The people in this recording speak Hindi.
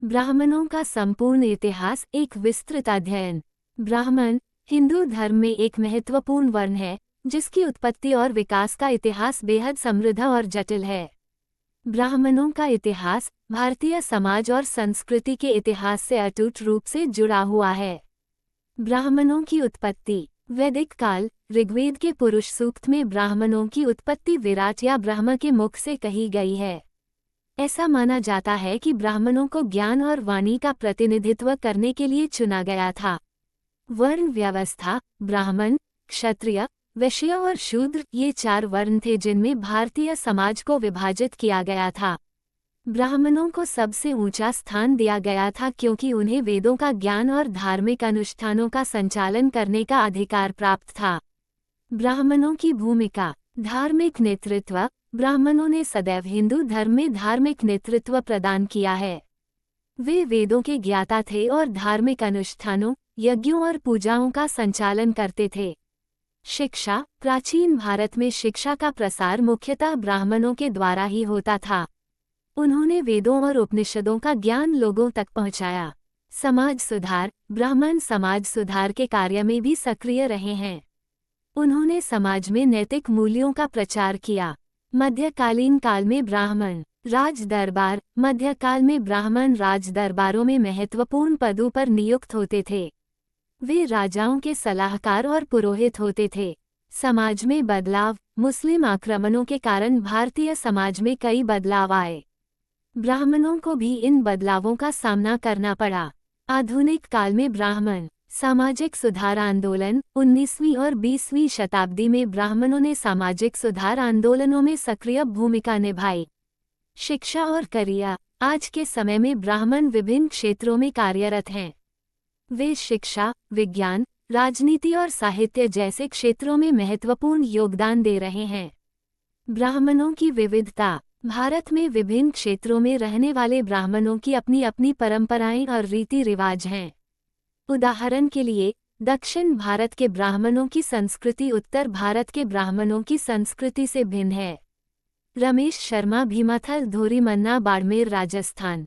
ब्राह्मणों का संपूर्ण इतिहास एक विस्तृत अध्ययन। ब्राह्मण हिंदू धर्म में एक महत्वपूर्ण वर्ण है जिसकी उत्पत्ति और विकास का इतिहास बेहद समृद्ध और जटिल है। ब्राह्मणों का इतिहास भारतीय समाज और संस्कृति के इतिहास से अटूट रूप से जुड़ा हुआ है। ब्राह्मणों की उत्पत्ति। वैदिक काल ऋग्वेद के पुरुष सूक्त में ब्राह्मणों की उत्पत्ति विराट या ब्रह्म के मुख से कही गई है। ऐसा माना जाता है कि ब्राह्मणों को ज्ञान और वाणी का प्रतिनिधित्व करने के लिए चुना गया था। वर्ण व्यवस्था। ब्राह्मण, क्षत्रिय, वैश्य और शूद्र ये 4 वर्ण थे जिनमें भारतीय समाज को विभाजित किया गया था। ब्राह्मणों को सबसे ऊंचा स्थान दिया गया था क्योंकि उन्हें वेदों का ज्ञान और धार्मिक अनुष्ठानों का संचालन करने का अधिकार प्राप्त था। ब्राह्मणों की भूमिका। धार्मिक नेतृत्व। ब्राह्मणों ने सदैव हिंदू धर्म में धार्मिक नेतृत्व प्रदान किया है। वे वेदों के ज्ञाता थे और धार्मिक अनुष्ठानों, यज्ञों और पूजाओं का संचालन करते थे। शिक्षा। प्राचीन भारत में शिक्षा का प्रसार मुख्यतः ब्राह्मणों के द्वारा ही होता था। उन्होंने वेदों और उपनिषदों का ज्ञान लोगों तक पहुंचाया। समाज सुधार। ब्राह्मण समाज सुधार के कार्य में भी सक्रिय रहे हैं। उन्होंने समाज में नैतिक मूल्यों का प्रचार किया। मध्यकालीन काल में ब्राह्मण राज दरबार। मध्यकाल में ब्राह्मण राज दरबारों में महत्वपूर्ण पदों पर नियुक्त होते थे। वे राजाओं के सलाहकार और पुरोहित होते थे। समाज में बदलाव। मुस्लिम आक्रमणों के कारण भारतीय समाज में कई बदलाव आए। ब्राह्मणों को भी इन बदलावों का सामना करना पड़ा। आधुनिक काल में ब्राह्मण सामाजिक सुधार आंदोलन। 19वीं और 20वीं शताब्दी में ब्राह्मणों ने सामाजिक सुधार आंदोलनों में सक्रिय भूमिका निभाई। शिक्षा और करियर। आज के समय में ब्राह्मण विभिन्न क्षेत्रों में कार्यरत हैं। वे शिक्षा, विज्ञान, राजनीति और साहित्य जैसे क्षेत्रों में महत्वपूर्ण योगदान दे रहे हैं। ब्राह्मणों की विविधता। भारत में विभिन्न क्षेत्रों में रहने वाले ब्राह्मणों की अपनी अपनी परंपराएं और रीति रिवाज हैं। उदाहरण के लिए, दक्षिण भारत के ब्राह्मणों की संस्कृति उत्तर भारत के ब्राह्मणों की संस्कृति से भिन्न है। रमेश शर्मा, भीमाथल, धोरीमन्ना, बाड़मेर, राजस्थान।